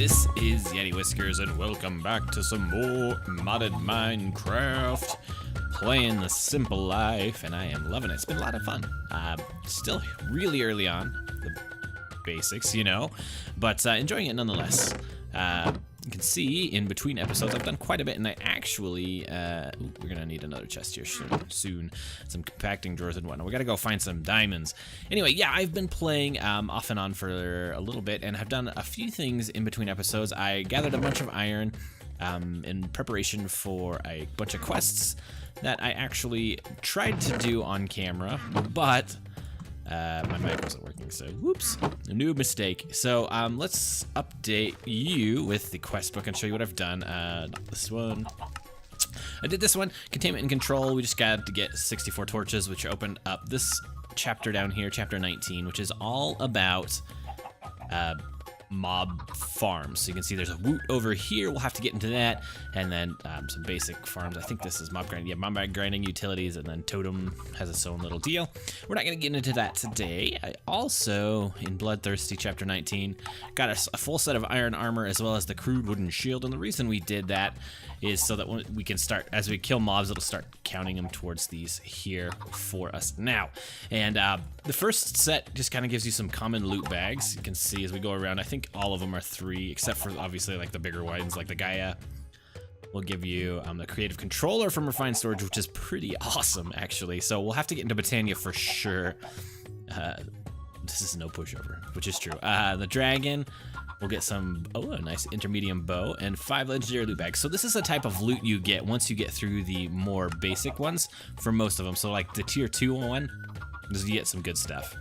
This is Yeti Whiskers, and welcome back to some more modded Minecraft. Playing the simple life, and I am loving it. It's been a lot of fun. Still really early on, the basics, you know, but enjoying it nonetheless. You can see in between episodes I've done quite a bit, and I actually, we're gonna need another chest here soon. Some compacting drawers and whatnot. We gotta go find some diamonds. Anyway, yeah, I've been playing off and on for a little bit, and have done a few things in between episodes. I gathered a bunch of iron in preparation for a bunch of quests that I actually tried to do on camera, but my mic wasn't working, so whoops, a new mistake. So let's update you with the quest book and show you what I've done. Not this one. I did this one, containment and control. We just got to get 64 torches, which opened up this chapter down here, chapter 19, which is all about mob farms. So you can see there's a woot over here. We'll have to get into that, and then some basic farms. I think this is mob grinding. Yeah, mob grinding utilities, and then totem has its own little deal. We're not gonna get into that today. I also, in Bloodthirsty chapter 19, got a full set of iron armor as well as the crude wooden shield, and the reason we did that is so that when we can start, as we kill mobs, it'll start counting them towards these here for us now. And the first set just kind of gives you some common loot bags. You can see as we go around, I think all of them are 3, except for obviously like the bigger ones, like the Gaia. We'll give you the creative controller from refined storage, which is pretty awesome actually. So we'll have to get into Botany for sure. This is no pushover, which is true. The dragon. We'll get some, a nice intermediate bow, and 5 legendary loot bags. So this is the type of loot you get once you get through the more basic ones for most of them. So like the tier 2 one, you get some good stuff.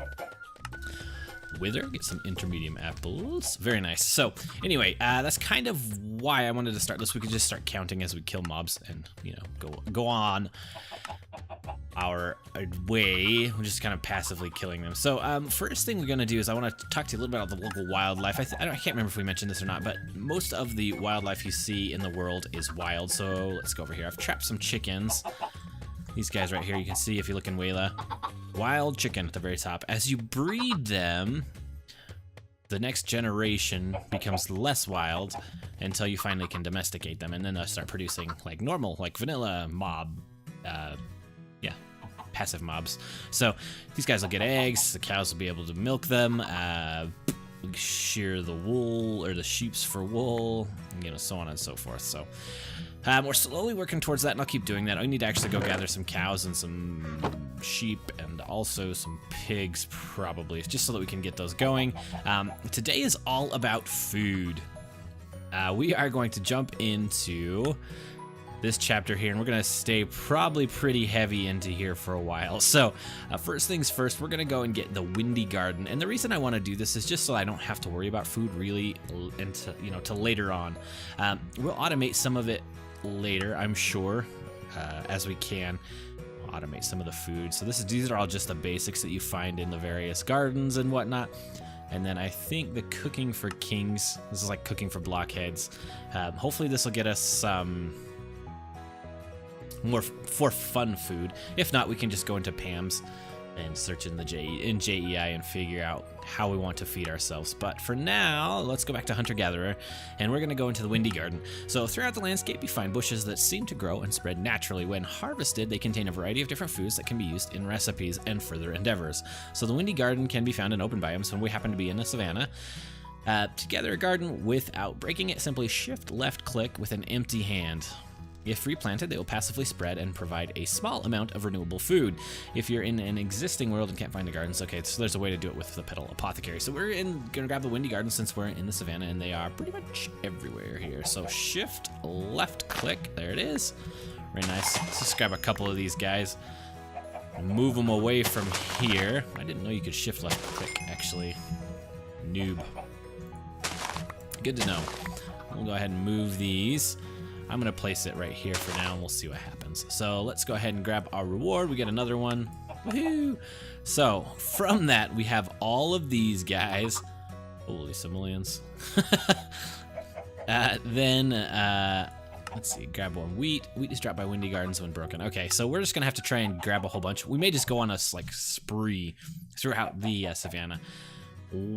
Wither, get some intermediate apples. Very nice. So anyway, that's kind of why I wanted to start this. We could just start counting as we kill mobs and, you know, go on our way. We're just kind of passively killing them. So first thing we're gonna do is I want to talk to you a little bit about the local wildlife. I can't remember if we mentioned this or not, but most of the wildlife you see in the world is wild. So let's go over here. I've trapped some chickens. These guys right here, you can see if you look in Wayla. Wild chicken at the very top. As you breed them, the next generation becomes less wild until you finally can domesticate them, and then they'll start producing like normal, like vanilla mob, yeah, passive mobs. So these guys will get eggs, the cows will be able to milk them, shear the wool, or the sheeps for wool, you know, so on and so forth. So we're slowly working towards that, and I'll keep doing that. I need to actually go gather some cows and some sheep and also some pigs, probably, just so that we can get those going. Today is all about food. We are going to jump into this chapter here, and we're gonna stay probably pretty heavy into here for a while. So first things first, we're gonna go and get the windy garden, and the reason I want to do this is just so I don't have to worry about food really until, you know, till later on. We'll automate some of it later, I'm sure, as we can. We'll automate some of the food. So these are all just the basics that you find in the various gardens and whatnot. And then I think the cooking for kings, this is like cooking for blockheads. Hopefully this will get us some more for fun food. If not, we can just go into Pam's and search in the JEI and figure out how we want to feed ourselves. But for now, let's go back to hunter-gatherer, and we're gonna go into the windy garden. So throughout the landscape, you find bushes that seem to grow and spread naturally. When harvested, they contain a variety of different foods that can be used in recipes and further endeavors. So the windy garden can be found in open biomes when we happen to be in a savanna. To gather a garden without breaking it, simply shift left click with an empty hand. If replanted, they will passively spread and provide a small amount of renewable food. If you're in an existing world and can't find the gardens, okay, so there's a way to do it with the petal apothecary. So we're gonna grab the windy garden since we're in the savannah, and they are pretty much everywhere here. So shift left click, there it is. Very nice. Let's just grab a couple of these guys and move them away from here. I didn't know you could shift left click, actually. Noob. Good to know. We'll go ahead and move these. I'm gonna place it right here for now, and we'll see what happens. So let's go ahead and grab our reward. We get another one. Woohoo! So from that, we have all of these guys. Holy simoleons. Let's see, grab one wheat. Wheat is dropped by windy gardens when broken. Okay, so we're just gonna have to try and grab a whole bunch. We may just go on a like spree throughout the savannah.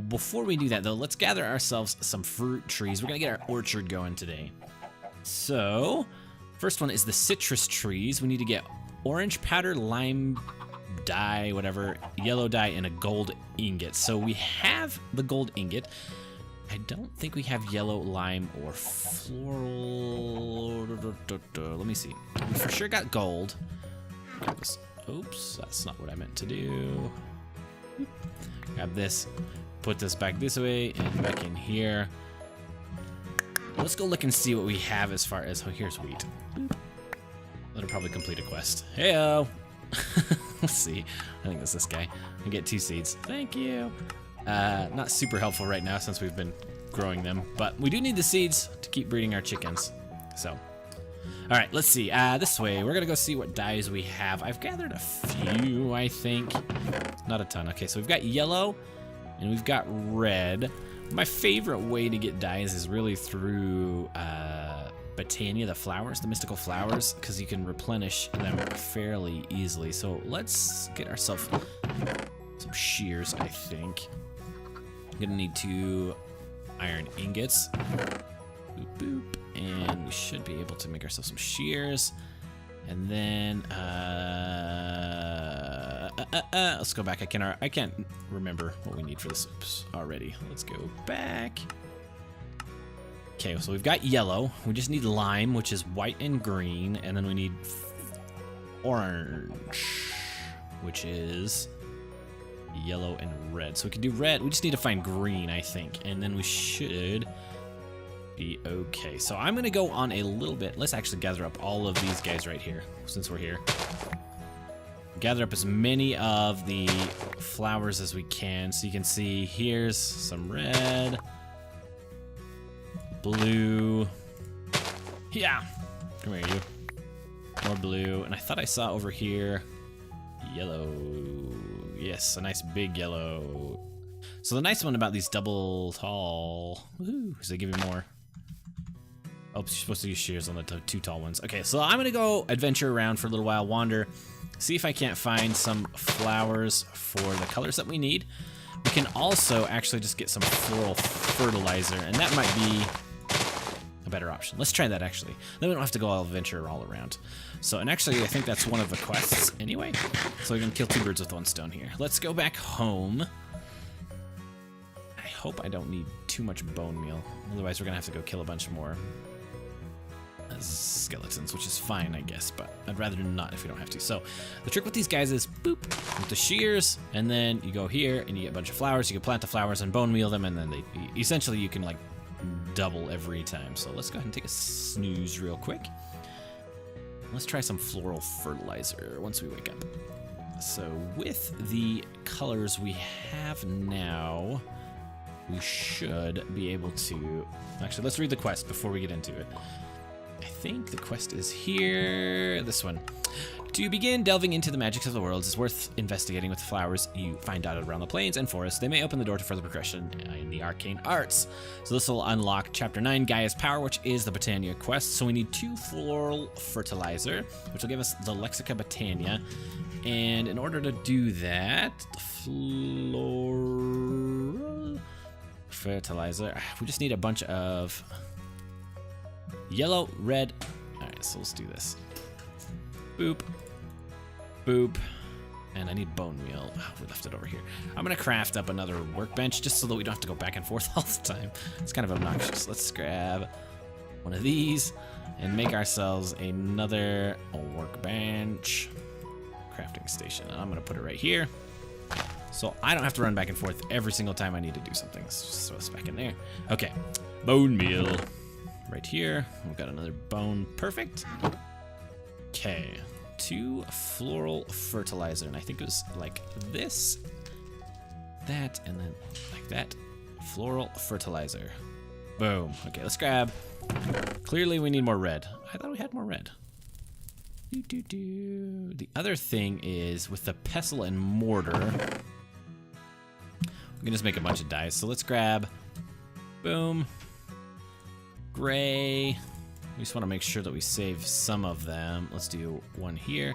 Before we do that, though, let's gather ourselves some fruit trees. We're gonna get our orchard going today. So, first one is the citrus trees. We need to get orange powder, lime dye, whatever, yellow dye, and a gold ingot. So we have the gold ingot. I don't think we have yellow, lime, or floral. Let me see. We for sure got gold. Oops, that's not what I meant to do. Grab this, put this back this way, and back in here. Let's go look and see what we have as far as, oh, here's wheat. That'll probably complete a quest. Heyo! Let's see. I think it's this guy. I get 2 seeds. Thank you. Not super helpful right now since we've been growing them, but we do need the seeds to keep breeding our chickens. So, all right, let's see. This way, we're gonna go see what dyes we have. I've gathered a few, I think. Not a ton. Okay, so we've got yellow and we've got red. My favorite way to get dyes is really through botany, the flowers, the mystical flowers, because you can replenish them fairly easily. So let's get ourselves some shears, I think. I'm gonna need 2 iron ingots. Boop, boop. And we should be able to make ourselves some shears. And then, let's go back. I can't remember what we need for this already. Let's go back. Okay, so we've got yellow. We just need lime, which is white and green. And then we need orange, which is yellow and red. So we can do red. We just need to find green, I think. And then we should be okay. So I'm gonna go on a little bit. Let's actually gather up all of these guys right here, since we're here. Gather up as many of the flowers as we can. So you can see here's some red, blue. Yeah, come here, you. More blue. And I thought I saw over here yellow. Yes, a nice big yellow. So the nice one about these double tall, woohoo, is they give you more. Oh, you're supposed to use shears on the 2 tall ones. Okay, so I'm gonna go adventure around for a little while, wander, see if I can't find some flowers for the colors that we need. We can also actually just get some floral fertilizer, and that might be a better option. Let's try that actually. Then we don't have to go all adventure all around. So, and actually I think that's one of the quests anyway. So we can kill 2 birds with 1 stone here. Let's go back home. I hope I don't need too much bone meal. Otherwise we're gonna have to go kill a bunch more skeletons, which is fine, I guess, but I'd rather not if we don't have to. So the trick with these guys is boop with the shears, and then you go here and you get a bunch of flowers. You can plant the flowers and bone meal them, and then they essentially you can like double every time. So let's go ahead and take a snooze real quick. Let's try some floral fertilizer once we wake up. So with the colors we have now, we should be able to actually, let's read the quest before we get into it. I think the quest is here, this one. To begin delving into the magics of the worlds, it's worth investigating with the flowers you find dotted around the plains and forests. They may open the door to further progression in the arcane arts. So this will unlock Chapter 9, Gaia's Power, which is the Botania quest. So we need 2 floral fertilizer, which will give us the Lexica Botania. And in order to do that, the floral fertilizer, we just need a bunch of yellow, red. All right, so let's do this. Boop, boop, and I need bone meal. Oh, we left it over here. I'm gonna craft up another workbench just so that we don't have to go back and forth all the time. It's kind of obnoxious. Let's grab one of these and make ourselves another workbench crafting station. And I'm gonna put it right here, so I don't have to run back and forth every single time I need to do something. Let's just throw this back in there. Okay, bone meal. Right here, we've got another bone, perfect. Okay, 2 floral fertilizer, and I think it was like this, that, and then like that. Floral fertilizer, boom. Okay, let's grab, clearly we need more red. I thought we had more red. The other thing is with the pestle and mortar, we can just make a bunch of dyes. So let's grab, boom, gray. We just want to make sure that we save some of them. Let's do 1 here,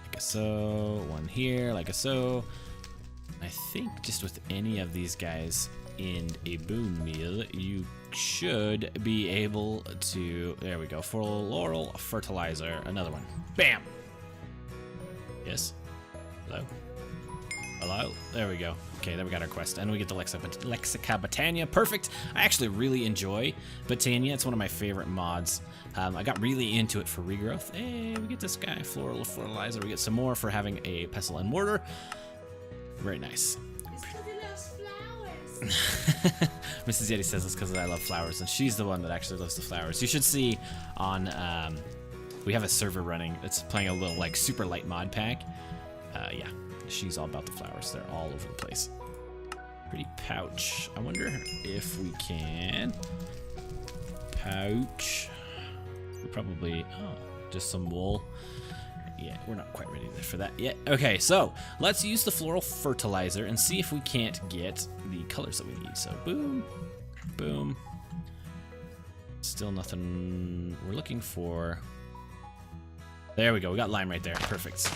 like a so, 1 here, like a so. I think just with any of these guys in a bone meal, you should be able to, there we go, floral fertilizer, another one. Bam! Yes? Hello? Hello? There we go. Okay, there we got our quest. And we get the Lexica Botania. Perfect. I actually really enjoy Botania. It's one of my favorite mods. I got really into it for regrowth. Hey, we get this guy, Floral Fertilizer. We get some more for having a pestle and mortar. Very nice. Mrs. Yeti says it's because I love flowers, and she's the one that actually loves the flowers. You should see on, we have a server running that's playing a little like super light mod pack. Yeah, she's all about the flowers. They're all over the place. Pretty pouch. I wonder if we can pouch. We probably, oh, just some wool. Yeah, we're not quite ready for that yet. Okay, so let's use the floral fertilizer and see if we can't get the colors that we need. So boom, boom. Still nothing we're looking for. There we go. We got lime right there. Perfect.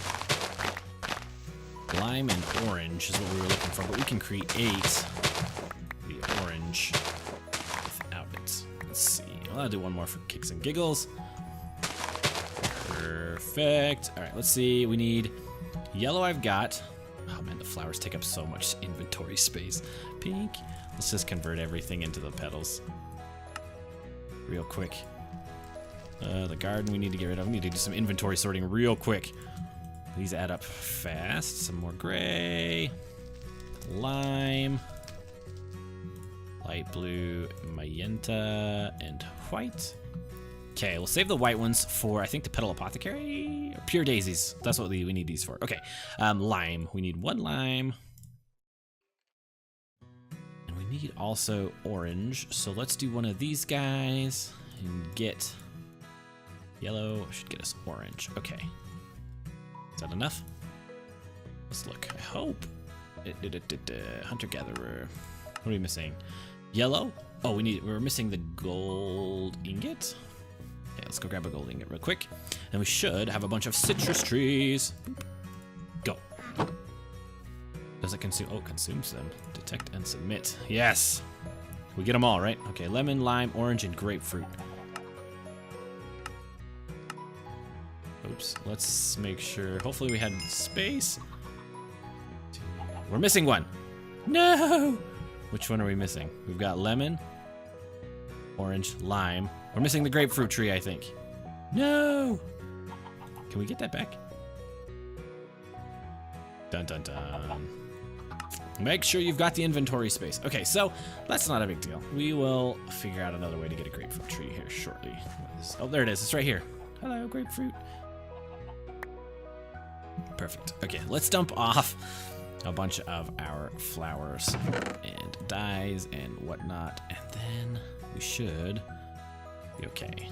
Lime and orange is what we were looking for, but we can create the orange without it. Let's see. Well, I'll do one more for kicks and giggles. Perfect. All right, let's see. We need yellow. I've got. Oh man, the flowers take up so much inventory space. Pink. Let's just convert everything into the petals real quick. The garden we need to get rid of. We need to do some inventory sorting real quick. These add up fast. Some more gray, lime, light blue, magenta, and white. Okay, we'll save the white ones for, I think, the petal apothecary? Or pure daisies. That's what we need these for. Okay, lime. We need one lime. And we need also orange. So let's do one of these guys and get yellow. Should get us orange. Okay. Is that enough? Let's look. I hope. Hunter-gatherer. What are we missing? Yellow? Oh, we're missing the gold ingot. Okay, let's go grab a gold ingot real quick. And we should have a bunch of citrus trees. Go. Does it consume? Oh, it consumes them. Detect and submit. Yes. We get them all, right? Okay, lemon, lime, orange, and grapefruit. Oops. Let's make sure. Hopefully we had space. We're missing one. No! Which one are we missing? We've got lemon, orange, lime. We're missing the grapefruit tree, I think. No! Can we get that back? Dun dun dun. Make sure you've got the inventory space. Okay, so that's not a big deal. We will figure out another way to get a grapefruit tree here shortly. Oh, there it is. It's right here. Hello, grapefruit. Perfect. Okay, let's dump off a bunch of our flowers and dyes and whatnot, and then we should be okay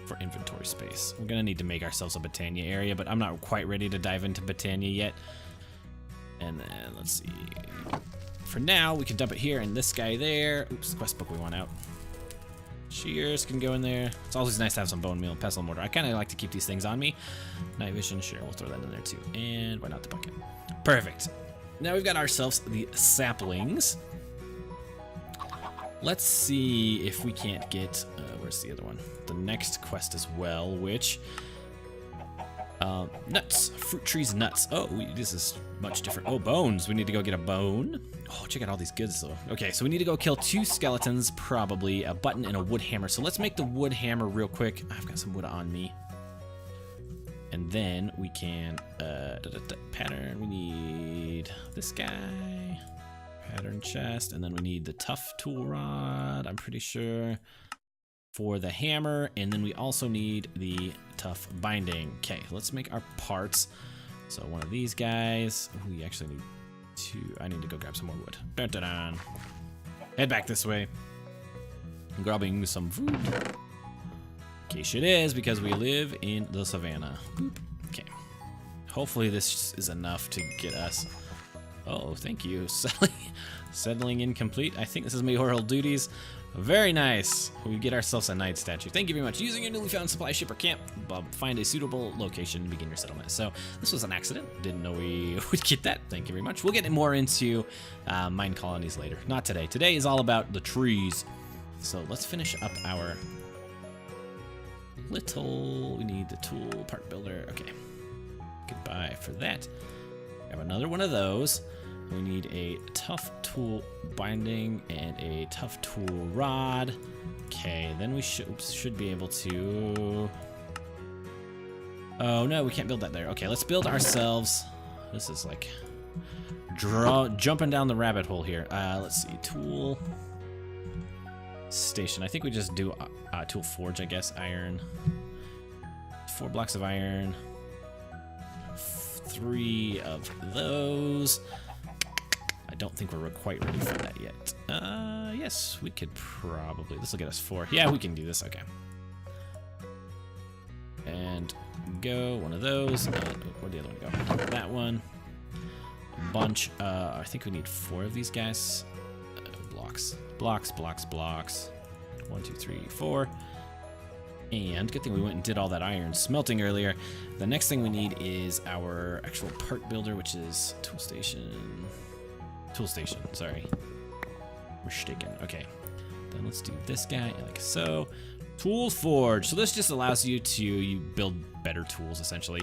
for inventory space. We're gonna need to make ourselves a Botania area, but I'm not quite ready to dive into Botania yet. And then let's see. For now, we can dump it here and this guy there. Oops, quest book we want out. Shears can go in there. It's always nice to have some bone meal and pestle and mortar. I kind of like to keep these things on me. Night vision, sure, we'll throw that in there too. And why not the bucket? Perfect. Now we've got ourselves the saplings. Let's see if we can't get, where's the other one? The next quest as well, which, nuts, fruit trees, nuts. Oh, this is much different. Oh, bones, we need to go get a bone. Oh, check out all these goods though. Okay, so we need to go kill 2 skeletons, probably a button and a wood hammer. So let's make the wood hammer real quick. I've got some wood on me. And then we can, pattern, we need this guy, pattern chest, and then we need the tough tool rod, I'm pretty sure, for the hammer, and then we also need the tough binding. Okay, let's make our parts. So one of these guys, we actually need 2, I need to go grab some more wood. Dun, dun, dun. Head back this way. I'm grabbing some food. In case it is, because we live in the savannah. Boop. Okay. Hopefully this is enough to get us Oh, thank you. Settling incomplete. I think this is mayoral duties. Very nice. We get ourselves a knight statue. Thank you very much. Using your newly found supply ship or camp, find a suitable location, begin your settlement. So this was an accident. Didn't know we would get that. Thank you very much. We'll get more into mine colonies later. Not today. Today is all about the trees. So let's finish up our little... We need the tool part builder. Okay. Goodbye for that. Have another one of those. We need a tough tool binding and a tough tool rod. Okay, then we should be able to... Oh no, we can't build that there. Okay, let's build ourselves. This is like jumping down the rabbit hole here. Let's see, tool station. I think we just do tool forge, I guess. Iron. 4 blocks of iron. 3 of those. I don't think we're quite ready for that yet. Yes, we could probably. This will get us 4. Yeah, we can do this. Okay. And go one of those. Where'd the other one go? That one. A bunch. I think we need 4 of these guys. Blocks. Blocks, blocks, blocks. 1, 2, 3, 4. And good thing we went and did all that iron smelting earlier. The next thing we need is our actual part builder, which is tool station. Tool station, sorry. Mistaken. Okay. Then let's do this guy like so. Tool forge. So this just allows you to build better tools essentially.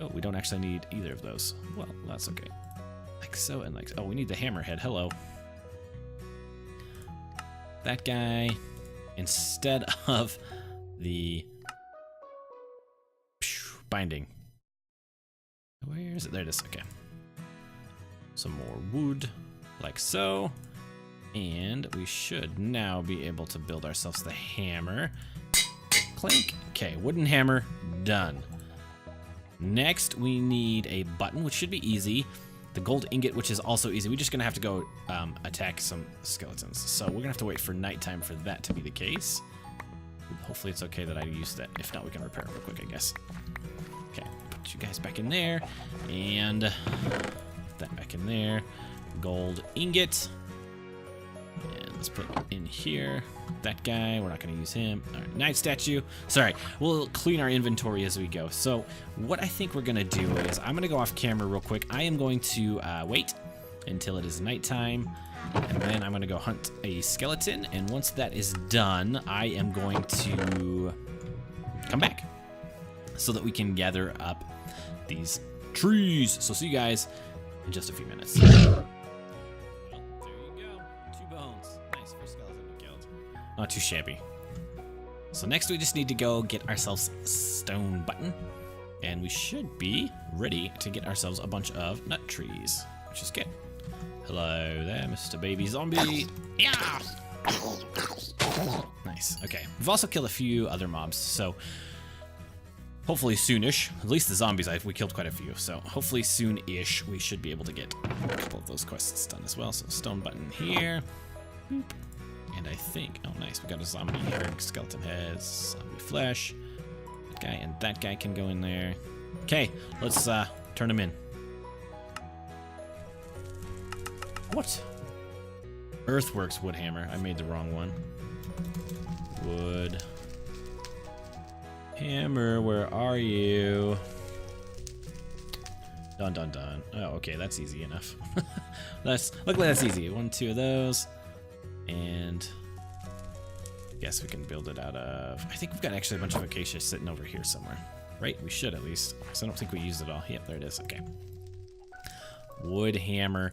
Oh, we don't actually need either of those. Well, that's okay. Like so and like, oh, we need the hammerhead. Hello. That guy instead of the binding. Where is it? There it is. Okay. Some more wood, like so. And we should now be able to build ourselves the hammer. Clink. Okay, wooden hammer, done. Next, we need a button, which should be easy. The gold ingot, which is also easy. We're just gonna have to go attack some skeletons. So we're gonna have to wait for nighttime for that to be the case. Hopefully it's okay that I use that. If not, we can repair it real quick, I guess. Okay, put you guys back in there. And that back in there. Gold ingot. And let's put in here. That guy, we're not gonna use him. All right, knight statue. Sorry, we'll clean our inventory as we go. So what I think we're gonna do is I'm gonna go off camera real quick. I am going to wait until it is nighttime. And then I'm gonna go hunt a skeleton, and once that is done, I am going to come back so that we can gather up these trees. So see you guys in just a few minutes. Well, there you go, 2 bones. Nice for skeleton we killed. Not too shabby. So next we just need to go get ourselves a stone button, and we should be ready to get ourselves a bunch of nut trees, which is good. Hello there, Mr. Baby Zombie. Yeah! Nice, okay. We've also killed a few other mobs, so hopefully soonish, at least the zombies, we killed quite a few, so hopefully soon-ish we should be able to get a couple of those quests done as well. So stone button here. Boop. And I think, oh nice, we got a zombie here, skeleton heads, zombie flesh. That guy and that guy can go in there. Okay, let's turn them in. What? Earthworks wood hammer. I made the wrong one. Wood hammer, where are you? Dun dun dun. Oh, okay, that's easy enough. Luckily that's easy. 1, 2 of those, and I guess we can build it out of. I think we've got actually a bunch of acacia sitting over here somewhere, right? We should at least. So I don't think we used it all. Yep, there it is. Okay. Wood hammer.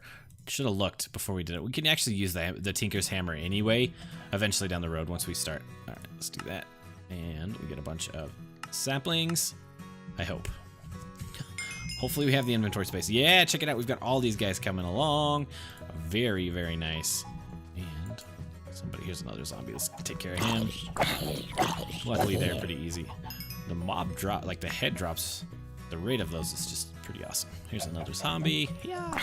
Should have looked before we did it. We can actually use the Tinker's Hammer anyway, eventually down the road once we start. All right, let's do that. And we get a bunch of saplings, I hope. Hopefully we have the inventory space. Yeah, check it out. We've got all these guys coming along. Very, very nice. And somebody, here's another zombie. Let's take care of him. Luckily they're pretty easy. The mob drop, like the head drops, the rate of those is just pretty awesome. Here's another zombie. Yeah.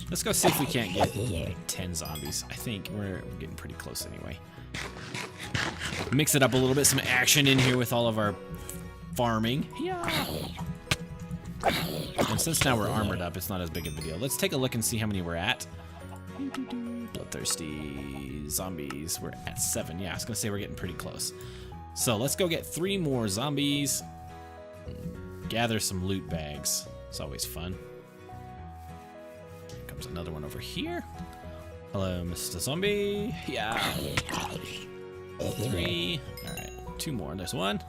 Let's go see if we can't get like 10 zombies. I think we're getting pretty close anyway. Mix it up a little bit, some action in here with all of our farming. Yeah. And since now we're armored up, it's not as big of a deal. Let's take a look and see how many we're at. Bloodthirsty zombies. We're at 7. Yeah, I was gonna say we're getting pretty close. So let's go get 3 more zombies. Gather some loot bags. It's always fun. Here comes another one over here. Hello, Mr. Zombie. Yeah. 3. All right, 2 more. There's 1.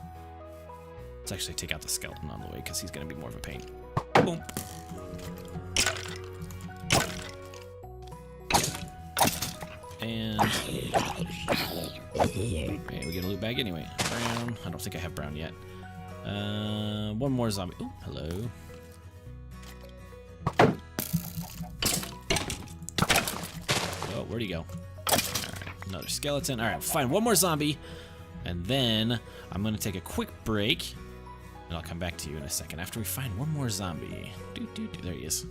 Let's actually take out the skeleton on the way because he's gonna be more of a pain. Boom. And okay, we get a loot bag anyway. Brown. I don't think I have brown yet. 1 more zombie. Oh, hello. Oh, where'd he go? Alright, another skeleton. Alright, fine. 1 more zombie. And then I'm gonna take a quick break. And I'll come back to you in a second after we find 1 more zombie. There he is.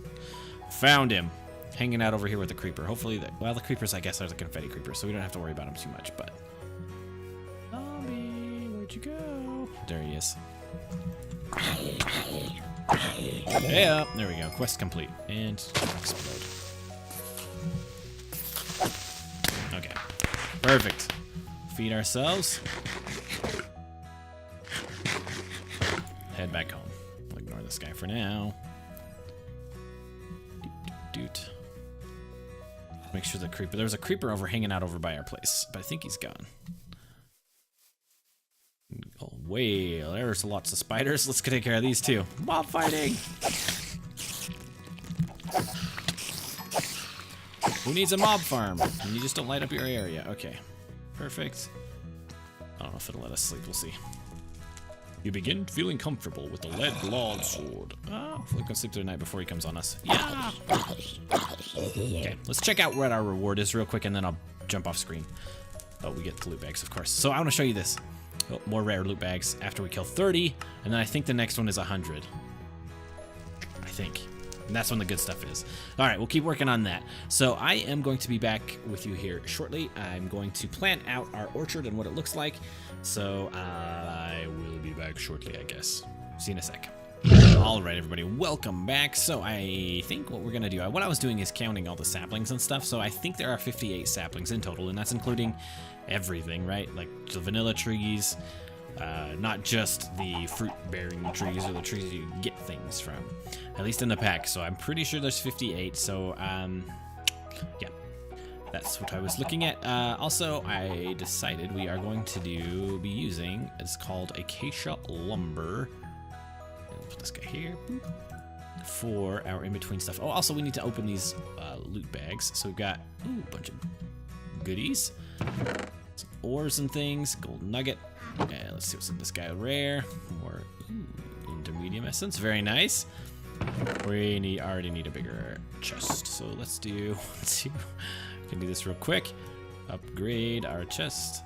Found him. Hanging out over here with the creeper. Hopefully, well, the creepers, I guess, are the confetti creepers, so we don't have to worry about them too much, but... Zombie, where'd you go? There he is. Yeah, there we go. Quest complete. And explode. Okay. Perfect. Feed ourselves. Head back home. We'll ignore this guy for now. Doot. Make sure the creeper. There was a creeper hanging out over by our place, but I think he's gone. Oh, well, there's lots of spiders. Let's take care of these too. Mob fighting! Who needs a mob farm? And you just don't light up your area. Okay, perfect. I don't know if it'll let us sleep. We'll see. You begin feeling comfortable with the lead broadsword. Oh, hopefully we can sleep through the night before he comes on us. Yeah! Okay, let's check out what our reward is real quick, and then I'll jump off screen. Oh, we get the loot bags, of course. So I want to show you this. Oh, more rare loot bags after we kill 30, and then I think the next one is 100. I think. And that's when the good stuff is. All right, we'll keep working on that. So I am going to be back with you here shortly. I'm going to plan out our orchard and what it looks like. So I will be back shortly, I guess. See you in a sec. All right, everybody, welcome back. So I think what we're gonna do, what I was doing is counting all the saplings and stuff. So I think there are 58 saplings in total, and that's including everything, right? Like the vanilla trees, not just the fruit-bearing trees or the trees you get things from, at least in the pack. So I'm pretty sure there's 58. So yeah. That's what I was looking at. Also, I decided we are going to be using, it's called acacia lumber. We'll put this guy here for our in-between stuff. Oh, also we need to open these loot bags. So we've got a bunch of goodies, some ores and things, gold nugget. And let's see what's in this guy. Rare, more intermediate essence. Very nice. We already need a bigger chest. So let's do. We can do this real quick. Upgrade our chest.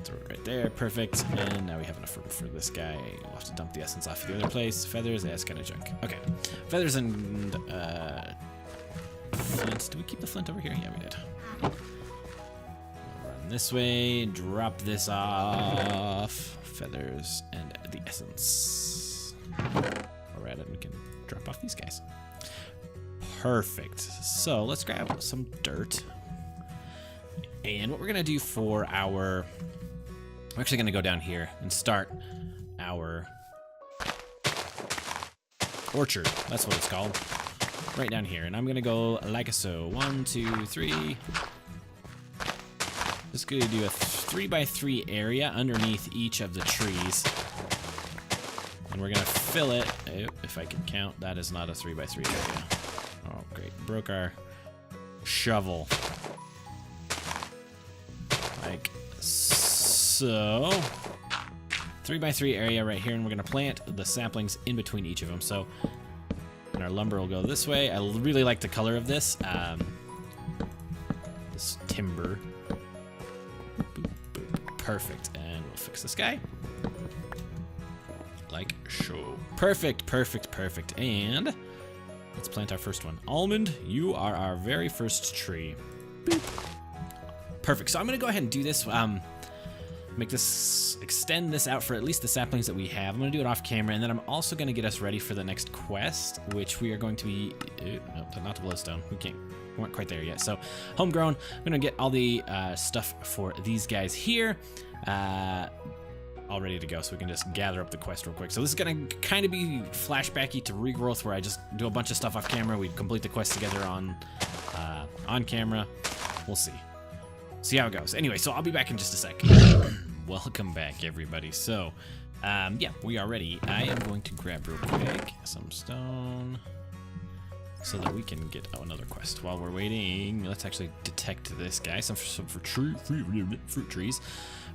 Throw it right there. Perfect. And now we have enough room for this guy. We'll have to dump the essence off the other place. Feathers, that's kind of junk. Okay. Feathers and flint. Did we keep the flint over here? Yeah, we did. We'll run this way. Drop this off. Feathers and the essence. Alright, and we can drop off these guys. Perfect. So let's grab some dirt. And what we're gonna do for our, we're actually gonna go down here and start our orchard. That's what it's called. Right down here. And I'm gonna go like so. 1, 2, 3. Just gonna do a 3x3 area underneath each of the trees. And we're gonna fill it, if I can count. That is not a 3x3 area. Oh, great. Broke our shovel. Like so. 3x3 area right here, and we're going to plant the saplings in between each of them. So, and our lumber will go this way. I really like the color of this. This timber. Boop, boop. Perfect. And we'll fix this guy. Like so. Perfect, perfect, perfect. And let's plant our first one. Almond, you are our very first tree. Boop. Perfect. So I'm gonna go ahead and do this. make this, extend this out for at least the saplings that we have. I'm gonna do it off camera, and then I'm also gonna get us ready for the next quest, which we are going to be, no, not the glowstone. We weren't quite there yet. So homegrown, I'm gonna get all the stuff for these guys here. All ready to go, so we can just gather up the quest real quick. So this is gonna kind of be flashbacky to regrowth, where I just do a bunch of stuff off camera. We complete the quest together on camera. We'll see how it goes. Anyway, so I'll be back in just a sec. Welcome back, everybody. So yeah, we are ready. I am going to grab real quick some stone so that we can get another quest. While we're waiting, let's actually detect this guy. Some fruit trees.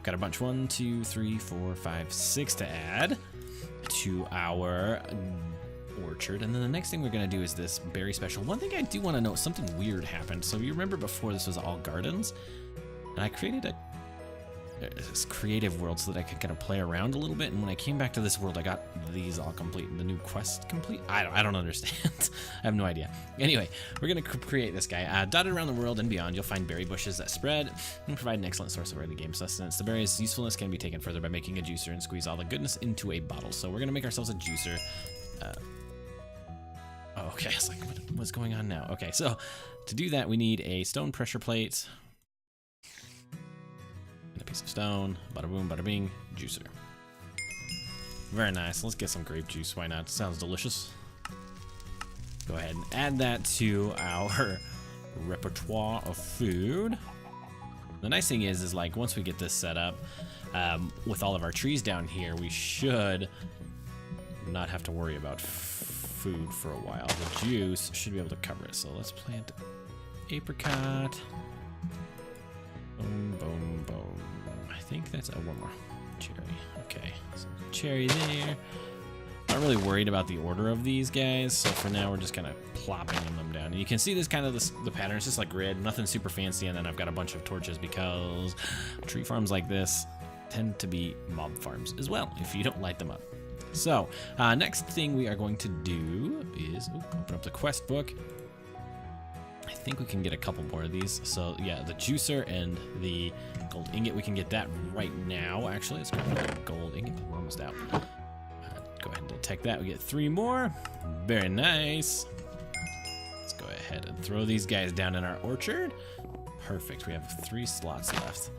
Got a bunch, 1, 2, 3, 4, 5, 6 to add to our orchard. And then the next thing we're gonna do is this berry special. One thing I do want to note, something weird happened. So you remember before this was all gardens, and I created this creative world so that I could kind of play around a little bit. And when I came back to this world, I got these all complete, the new quest complete. I don't understand. I have no idea. Anyway, we're gonna create this guy. Dotted around the world and beyond, you'll find berry bushes that spread and provide an excellent source of early game sustenance. The berry's usefulness can be taken further by making a juicer and squeeze all the goodness into a bottle. So we're gonna make ourselves a juicer. Oh, okay, I was like, what's going on now? Okay, so to do that, we need a stone pressure plate. And a piece of stone, bada boom, bada bing, juicer. Very nice. Let's get some grape juice. Why not? Sounds delicious. Go ahead and add that to our repertoire of food. The nice thing is like once we get this set up, with all of our trees down here, we should not have to worry about food for a while. The juice should be able to cover it. So let's plant apricot. Boom, boom, boom. I think that's one more cherry. Okay, so cherry there. Not really worried about the order of these guys, so for now we're just kind of plopping them down. And you can see this kind of the pattern. It's just like grid, nothing super fancy. And then I've got a bunch of torches because tree farms like this tend to be mob farms as well if you don't light them up. So next thing we are going to do is open up the quest book. I think we can get a couple more of these. So yeah, the juicer and the gold ingot, we can get that right now. Actually, let's grab the gold ingot. We're almost out. Go ahead and detect that. We get 3 more. Very nice. Let's go ahead and throw these guys down in our orchard. Perfect. We have 3 slots left.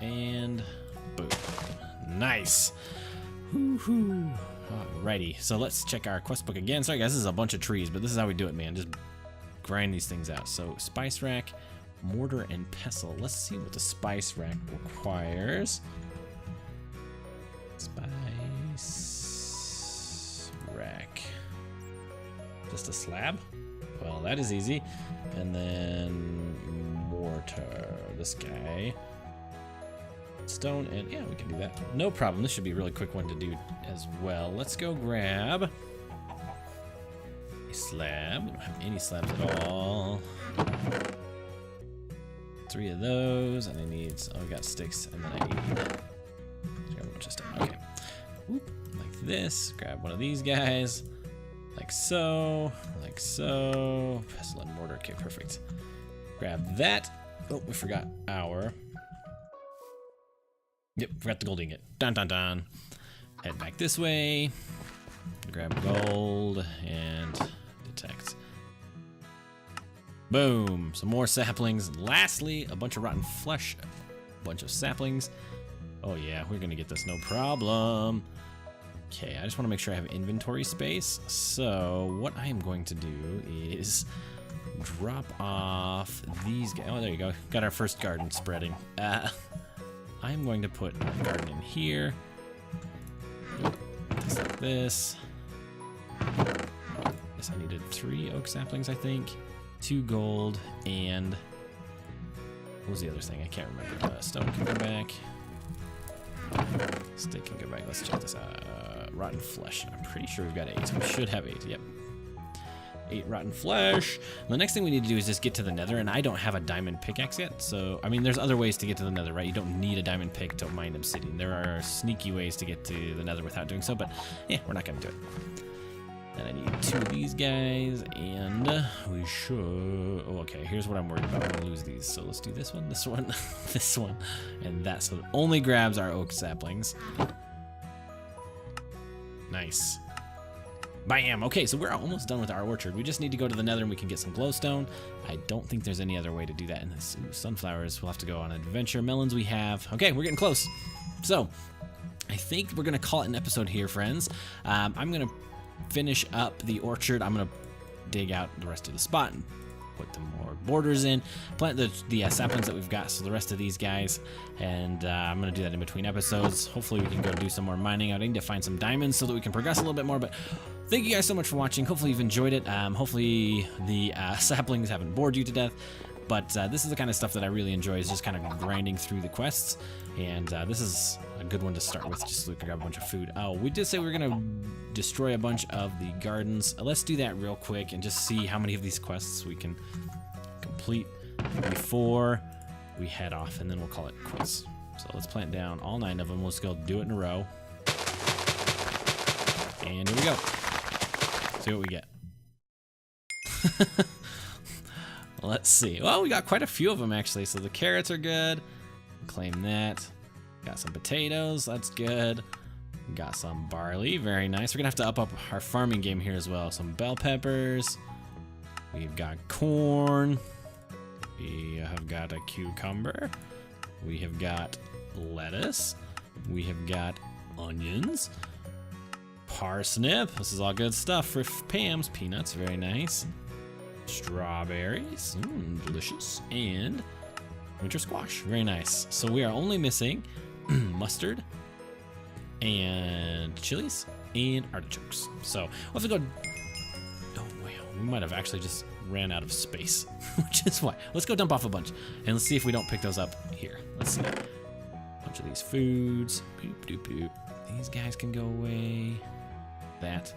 And boom. Nice. Woohoo. Alrighty. So let's check our quest book again. Sorry guys, this is a bunch of trees, but this is how we do it, man. Just grind these things out. So spice rack, mortar, and pestle. Let's see what the spice rack requires. Spice rack. Just a slab? Well, that is easy. And then mortar. This guy. Stone, and yeah, we can do that. No problem. This should be a really quick one to do as well. Let's go grab a slab. We don't have any slabs at all. 3 of those, and I need, oh, we got sticks, and then I need, let's grab a bunch of stuff. Okay. Whoop, like this. Grab one of these guys. Like so. Like so. Pestle and mortar. Okay, perfect. Grab that. Oh, we forgot our. Yep, forgot the gold ingot. Dun dun dun. Head back this way. Grab gold and detect. Boom. Some more saplings. And lastly, a bunch of rotten flesh. A bunch of saplings. Oh yeah, we're gonna get this no problem. Okay, I just want to make sure I have inventory space. So what I am going to do is drop off these guys. Oh, there you go. Got our first garden spreading. I'm going to put a garden in here. Just like this. Yes, I needed 3 oak saplings, I think. 2 gold, and what was the other thing? I can't remember. Stone can go back. Stick can go back. Let's check this out. Rotten flesh. I'm pretty sure we've got 8. We should have 8. Yep. 8 rotten flesh. The next thing we need to do is just get to the nether, and I don't have a diamond pickaxe yet. So, I mean, there's other ways to get to the nether, right? You don't need a diamond pick to mine obsidian. There are sneaky ways to get to the nether without doing so, but yeah, we're not going to do it. And I need 2 of these guys, and we should... Oh, okay, here's what I'm worried about. I'm gonna lose these. So let's do this one, this one, this one, and that. So it only grabs our oak saplings. Nice. Bam! Okay, so we're almost done with our orchard. We just need to go to the nether and we can get some glowstone. I don't think there's any other way to do that in this. Ooh, sunflowers, we'll have to go on an adventure. Melons we have. Okay, we're getting close. So, I think we're gonna call it an episode here, friends. I'm gonna finish up the orchard. I'm gonna dig out the rest of the spot and put the more borders in, plant the saplings that we've got, so the rest of these guys, and I'm gonna do that in between episodes. Hopefully we can go do some more mining. I need to find some diamonds so that we can progress a little bit more, but thank you guys so much for watching. Hopefully you've enjoyed it. Hopefully the saplings haven't bored you to death, but this is the kind of stuff that I really enjoy, is just kind of grinding through the quests, and this is a good one to start with, just so we can grab a bunch of food. Oh, we did say we were gonna destroy a bunch of the gardens. Let's do that real quick and just see how many of these quests we can complete before we head off, and then we'll call it quits. So let's plant down all 9 of them. Let's go do it in a row. And here we go. See what we get. Let's see. Well, we got quite a few of them actually. So the carrots are good. Claim that. Got some potatoes. That's good. Got some barley. Very nice. We're gonna have to up our farming game here as well. Some bell peppers. We've got corn. We have got a cucumber. We have got lettuce. We have got onions. Parsnip. This is all good stuff for Pam's. Peanuts. Very nice. Strawberries. Delicious. And winter squash. Very nice. So we are only missing mustard and chilies and artichokes. So we'll have to go. Oh wow, we might have actually just ran out of space, which is why. Let's go dump off a bunch and let's see if we don't pick those up here. Let's see. A bunch of these foods. Boop, boop, boop. These guys can go away. That.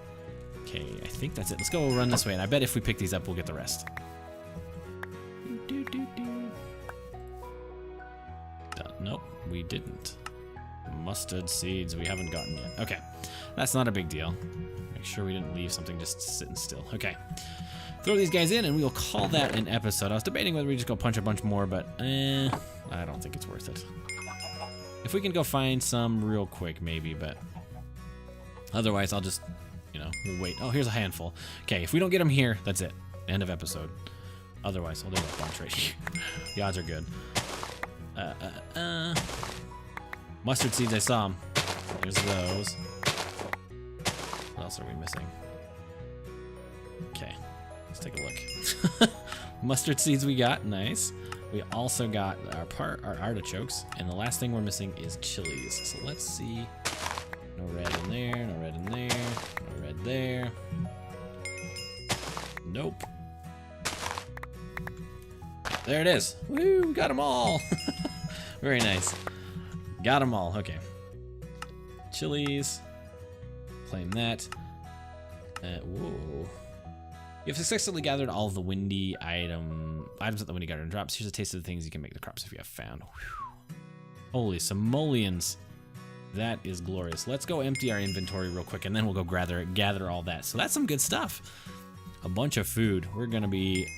Okay, I think that's it. Let's go run this way, and I bet if we pick these up, we'll get the rest. Nope, we didn't. Mustard seeds we haven't gotten yet. Okay, that's not a big deal. Make sure we didn't leave something just sitting still. Okay, throw these guys in and we'll call that an episode. I was debating whether we just go punch a bunch more, but I don't think it's worth it. If we can go find some real quick, maybe, but otherwise I'll just, you know, we'll wait. Oh, here's a handful. Okay, if we don't get them here, that's it. End of episode. Otherwise, I'll do a bunch right here. The odds are good. Mustard seeds, I saw them. There's those. What else are we missing? Okay, let's take a look. Mustard seeds we got, nice. We also got our artichokes, and the last thing we're missing is chilies. So let's see. No red in there, no red in there, no red there. Nope. There it is. Woo, we got them all. Very nice. Got them all. Okay. Chilies. Claim that. Whoa. You have successfully gathered all of the windy items at the windy garden drops. Here's a taste of the things you can make the crops if you have found. Whew. Holy simoleons. That is glorious. Let's go empty our inventory real quick, and then we'll go gather all that. So that's some good stuff. A bunch of food. We're gonna be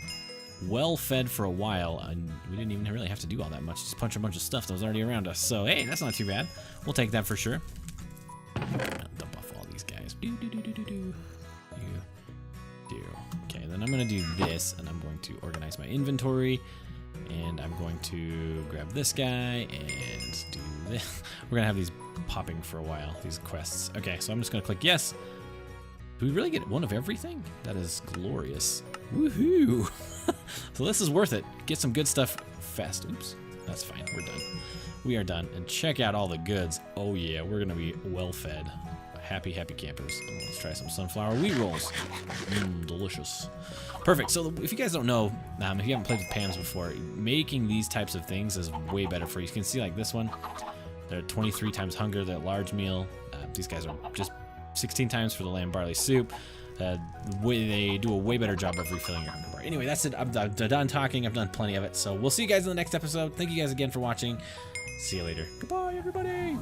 well fed for a while, and we didn't even really have to do all that much. Just punch a bunch of stuff that was already around us. So hey, that's not too bad. We'll take that for sure. Dump off all these guys. Okay, then I'm gonna do this, and I'm going to organize my inventory, and I'm going to grab this guy and do this. We're gonna have these popping for a while, these quests. Okay, so I'm just gonna click yes. Do we really get one of everything? That is glorious. Woohoo! So this is worth it. Get some good stuff fast. Oops, that's fine. We're done. We are done. And check out all the goods. Oh yeah, we're gonna be well fed. Happy, happy campers. Let's try some sunflower wheat rolls. Delicious. Perfect. So if you guys don't know, if you haven't played with Pam's before, making these types of things is way better for you. You can see like this one. They're 23 times hunger. They're a large meal. These guys are just 16 times for the lamb barley soup. They do a way better job of refilling your hunger bar. Anyway, that's it. I'm done talking. I've done plenty of it. So we'll see you guys in the next episode. Thank you guys again for watching. See you later. Goodbye, everybody.